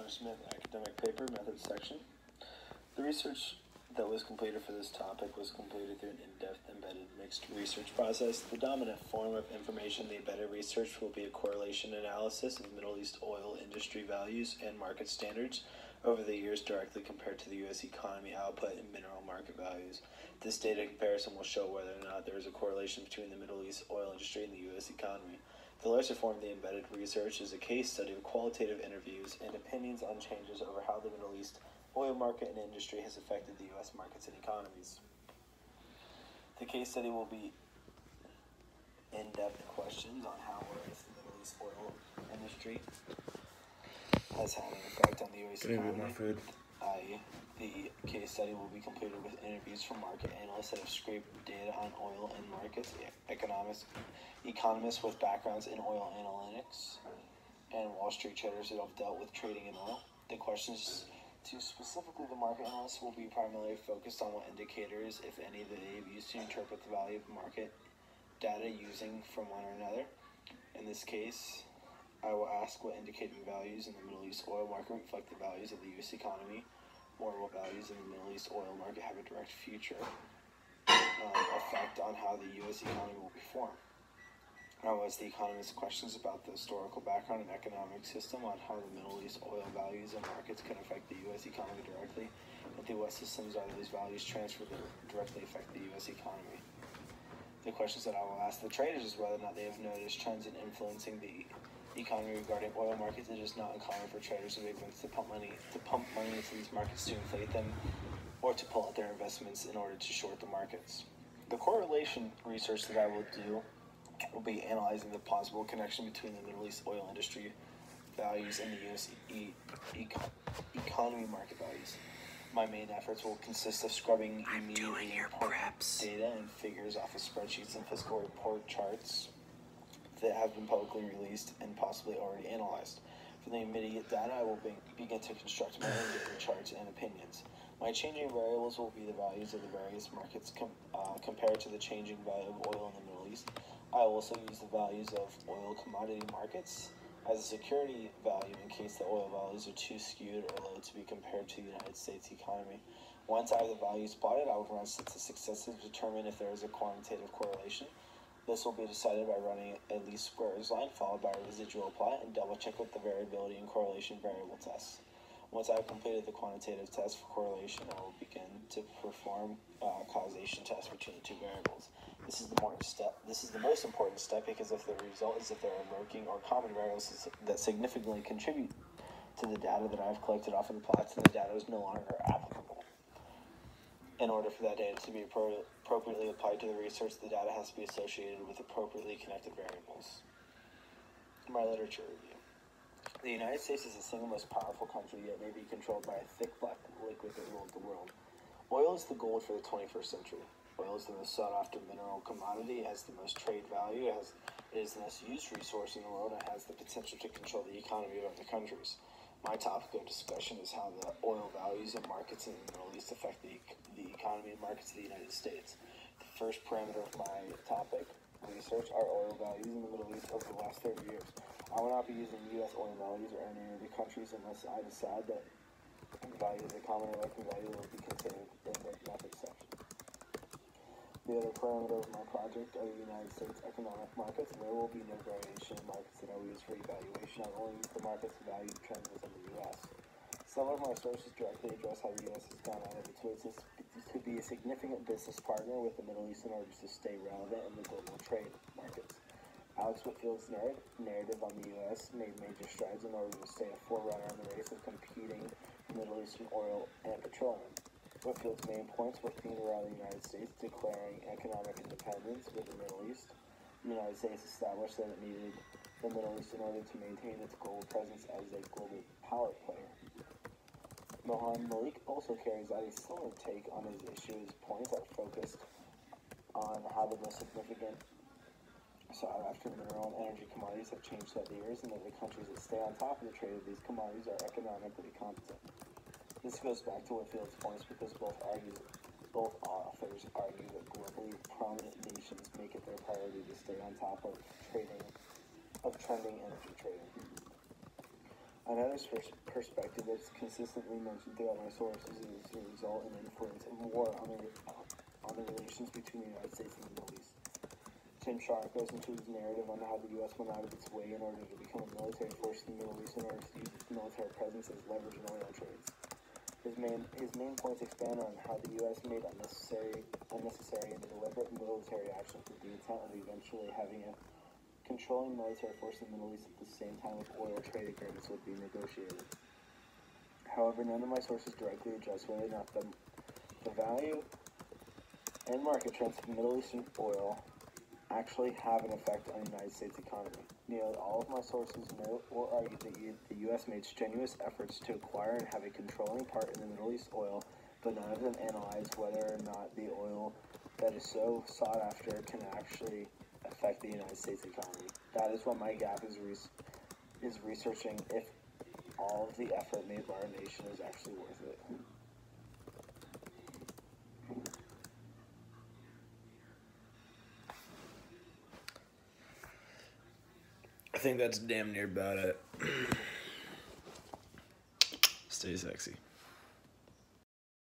Connor Smith Academic Paper Methods section. The research that was completed for this topic was completed through an in-depth embedded mixed research process. The dominant form of information in the embedded research will be a correlation analysis of Middle East oil industry values and market standards over the years directly compared to the U.S. economy output and mineral market values. This data comparison will show whether or not there is a correlation between the Middle East oil industry and the U.S. economy. The lesser form of the embedded research is a case study of qualitative interviews and opinions on changes over how the Middle East oil market and industry has affected the U.S. markets and economies. The case study will be in-depth questions on how or if the Middle East oil industry has had an effect on the U.S. economy. More food. The case study will be completed with interviews from market analysts that have scraped data on oil and markets, economists with backgrounds in oil analytics, and Wall Street traders that have dealt with trading in oil. The questions to specifically the market analysts will be primarily focused on what indicators, if any, that they've used to interpret the value of market data using from one or another. In this case, I will ask what indicating values in the Middle East oil market reflect the values of the U.S. economy, or what values in the Middle East oil market have a direct future effect on how the U.S. economy will be formed. I will ask the economists questions about the historical background and economic system on how the Middle East oil values and markets can affect the U.S. economy directly, and through what systems are those values transferred that directly affect the U.S. economy. The questions that I will ask the traders is whether or not they have noticed trends in influencing the economy regarding oil markets. It is not uncommon for traders of events to pump money into these markets to inflate them or to pull out their investments in order to short the markets. The correlation research that I will do will be analyzing the possible connection between the Middle East oil industry values and the U.S. economy market values. My main efforts will consist of scrubbing immediately important data and figures off of spreadsheets and fiscal report charts that have been publicly released and possibly already analyzed. For the immediate data, I will begin to construct my own data charts and opinions. My changing variables will be the values of the various markets compared to the changing value of oil in the Middle East. I will also use the values of oil commodity markets as a security value in case the oil values are too skewed or low to be compared to the United States economy. Once I have the values plotted, I will run statistics to determine if there is a quantitative correlation. This will be decided by running a least squares line followed by a residual plot and double check with the variability and correlation variable tests. Once I have completed the quantitative test for correlation, I will begin to perform causation tests between the two variables. This is the most important step because if the result is that there are lurking or common variables that significantly contribute to the data that I have collected off of the plots, then the data is no longer applicable. In order for that data to be appropriately applied to the research, the data has to be associated with appropriately connected variables. My literature review. The United States is the single most powerful country, yet may be controlled by a thick black liquid that ruled the world. Oil is the gold for the 21st century. Oil is the most sought-after mineral commodity, it has the most trade value, it is the most used resource in the world, and has the potential to control the economy of other countries. My topic of discussion is how the oil values and markets in the Middle East affect the economy and markets of the United States. The first parameter of my topic, research, are oil values in the Middle East over the last 30 years. I will not be using U.S. oil values or any other countries unless I decide that the value is a common or likely value that will be considered in the method section. The other parameter of my project are the United States economic markets, and there will be no variation in markets that I will use for evaluation. I will only use the markets to value trends within the U.S. Some of my sources directly address how the U.S. has gone out of its ways to be a significant business partner with the Middle East in order to stay relevant in the global trade markets. Alex Whitfield's narrative on the U.S. made major strides in order to stay a forerunner in the race of competing Middle Eastern oil and petroleum. Whitfield's main points were themed around the United States declaring economic independence with the Middle East. The United States established that it needed the Middle East in order to maintain its global presence as a global power player. Mohan Malik also carries out a similar take on his issue. His points are focused on how the most significant sought-after mineral and energy commodities have changed throughout the years, and that the countries that stay on top of the trade of these commodities are economically competent. This goes back to Whitfield's points because both authors argue that globally prominent nations make it their priority to stay on top of trending energy trading. Another perspective that's consistently mentioned throughout my sources is the result and influence of war on the relations between the United States and the Middle East. Tim Sharp goes into his narrative on how the U.S. went out of its way in order to become a military force in the Middle East in order to use its military presence as leverage in oil trades. His main points expand on how the U.S. made unnecessary and deliberate military actions with the intent of eventually having a controlling military force in the Middle East at the same time with oil trade agreements would be negotiated. However, none of my sources directly address whether or not the value and market trends of Middle Eastern oil actually have an effect on the United States economy. Nearly all of my sources note or argue that the U.S. made strenuous efforts to acquire and have a controlling part in the Middle East oil, but none of them analyze whether or not the oil that is so sought after can actually affect the United States economy. That is what my gap is researching if all of the effort made by our nation is actually worth it. I think that's damn near about it. Stay sexy.